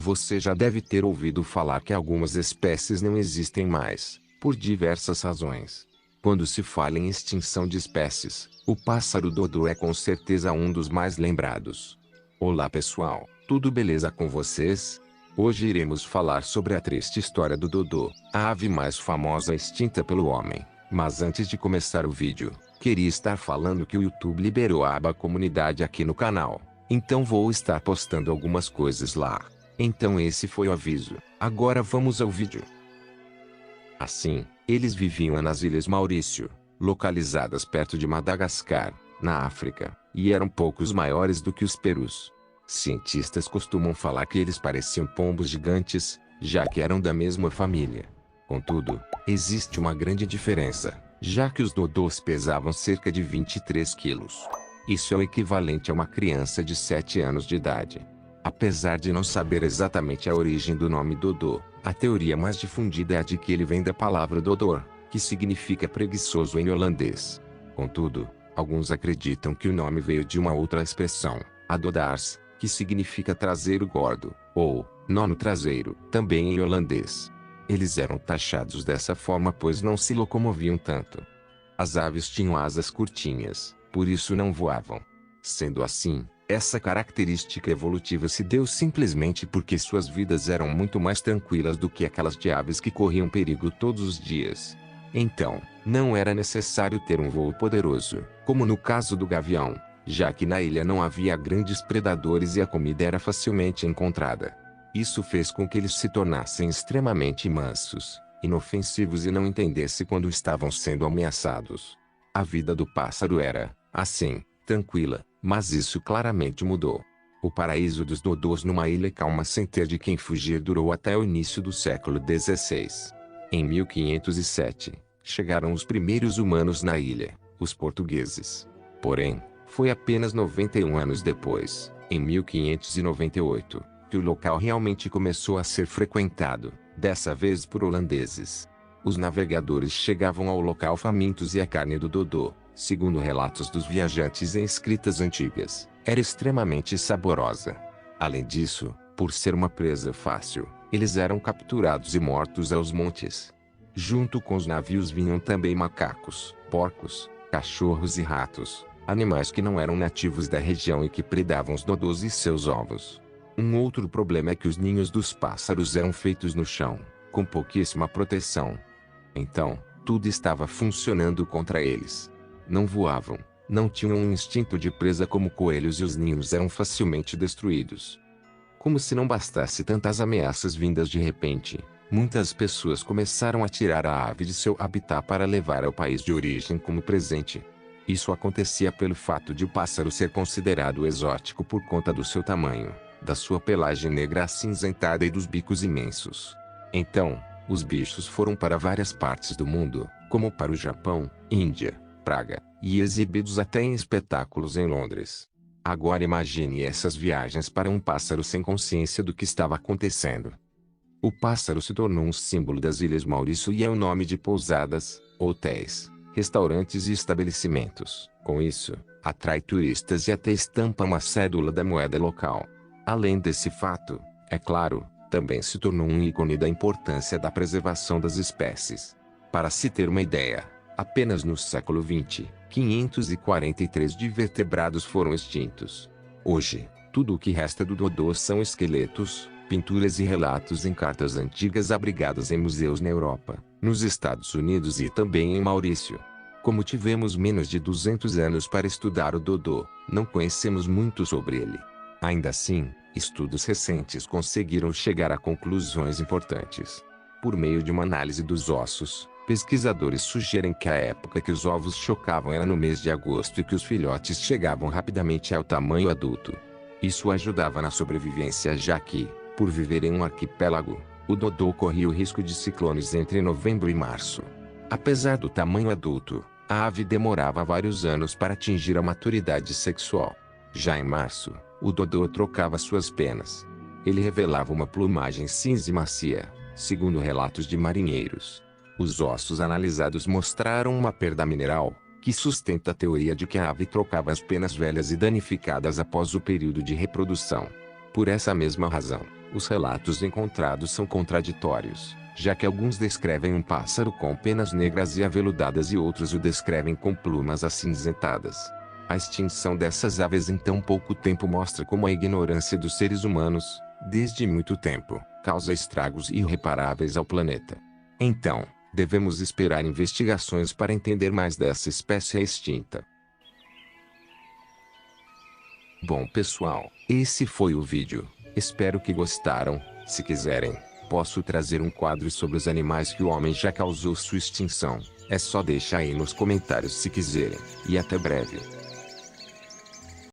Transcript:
Você já deve ter ouvido falar que algumas espécies não existem mais, por diversas razões. Quando se fala em extinção de espécies, o pássaro dodô é com certeza um dos mais lembrados. Olá pessoal, tudo beleza com vocês? Hoje iremos falar sobre a triste história do dodô, a ave mais famosa extinta pelo homem. Mas antes de começar o vídeo, queria estar falando que o YouTube liberou a aba comunidade aqui no canal. Então vou estar postando algumas coisas lá. Então esse foi o aviso. Agora vamos ao vídeo. Assim, eles viviam nas Ilhas Maurício, localizadas perto de Madagascar, na África, e eram poucos maiores do que os perus. Cientistas costumam falar que eles pareciam pombos gigantes, já que eram da mesma família. Contudo, existe uma grande diferença, já que os dodôs pesavam cerca de 23 quilos. Isso é o equivalente a uma criança de 7 anos de idade. Apesar de não saber exatamente a origem do nome dodô, a teoria mais difundida é a de que ele vem da palavra dodor, que significa preguiçoso em holandês. Contudo, alguns acreditam que o nome veio de uma outra expressão, adodars, que significa traseiro gordo, ou nono traseiro, também em holandês. Eles eram taxados dessa forma pois não se locomoviam tanto. As aves tinham asas curtinhas, por isso não voavam. Sendo assim, essa característica evolutiva se deu simplesmente porque suas vidas eram muito mais tranquilas do que aquelas de aves que corriam perigo todos os dias. Então, não era necessário ter um voo poderoso, como no caso do gavião, já que na ilha não havia grandes predadores e a comida era facilmente encontrada. Isso fez com que eles se tornassem extremamente mansos, inofensivos e não entendessem quando estavam sendo ameaçados. A vida do pássaro era, assim, tranquila, mas isso claramente mudou. O paraíso dos dodôs numa ilha calma sem ter de quem fugir durou até o início do século XVI. Em 1507, chegaram os primeiros humanos na ilha, os portugueses. Porém, foi apenas 91 anos depois, em 1598, que o local realmente começou a ser frequentado, dessa vez por holandeses. Os navegadores chegavam ao local famintos e a carne do dodô, segundo relatos dos viajantes em escritas antigas, era extremamente saborosa. Além disso, por ser uma presa fácil, eles eram capturados e mortos aos montes. Junto com os navios vinham também macacos, porcos, cachorros e ratos, animais que não eram nativos da região e que predavam os dodôs e seus ovos. Um outro problema é que os ninhos dos pássaros eram feitos no chão, com pouquíssima proteção. Então, tudo estava funcionando contra eles. Não voavam, não tinham um instinto de presa como coelhos e os ninhos eram facilmente destruídos. Como se não bastasse tantas ameaças vindas de repente, muitas pessoas começaram a tirar a ave de seu habitat para levar ao país de origem como presente. Isso acontecia pelo fato de o pássaro ser considerado exótico por conta do seu tamanho, da sua pelagem negra acinzentada e dos bicos imensos. Então, os bichos foram para várias partes do mundo, como para o Japão, Índia, Praga, e exibidos até em espetáculos em Londres. Agora imagine essas viagens para um pássaro sem consciência do que estava acontecendo. O pássaro se tornou um símbolo das Ilhas Maurício e é o nome de pousadas, hotéis, restaurantes e estabelecimentos. Com isso, atrai turistas e até estampa uma cédula da moeda local. Além desse fato, é claro, também se tornou um ícone da importância da preservação das espécies. Para se ter uma ideia, apenas no século XX, 543 de vertebrados foram extintos. Hoje, tudo o que resta do dodô são esqueletos, pinturas e relatos em cartas antigas abrigadas em museus na Europa, nos Estados Unidos e também em Maurício. Como tivemos menos de 200 anos para estudar o dodô, não conhecemos muito sobre ele. Ainda assim, estudos recentes conseguiram chegar a conclusões importantes. Por meio de uma análise dos ossos, pesquisadores sugerem que a época que os ovos chocavam era no mês de agosto e que os filhotes chegavam rapidamente ao tamanho adulto. Isso ajudava na sobrevivência já que, por viver em um arquipélago, o dodô corria o risco de ciclones entre novembro e março. Apesar do tamanho adulto, a ave demorava vários anos para atingir a maturidade sexual. Já em março, o dodô trocava suas penas. Ele revelava uma plumagem cinza e macia, segundo relatos de marinheiros. Os ossos analisados mostraram uma perda mineral, que sustenta a teoria de que a ave trocava as penas velhas e danificadas após o período de reprodução. Por essa mesma razão, Os relatos encontrados são contraditórios, já que alguns descrevem um pássaro com penas negras e aveludadas e outros o descrevem com plumas acinzentadas. A extinção dessas aves em tão pouco tempo mostra como a ignorância dos seres humanos, desde muito tempo, causa estragos irreparáveis ao planeta. Então, devemos esperar investigações para entender mais dessa espécie extinta. Bom pessoal, esse foi o vídeo. Espero que gostaram. Se quiserem, posso trazer um quadro sobre os animais que o homem já causou sua extinção. É só deixar aí nos comentários se quiserem. E até breve.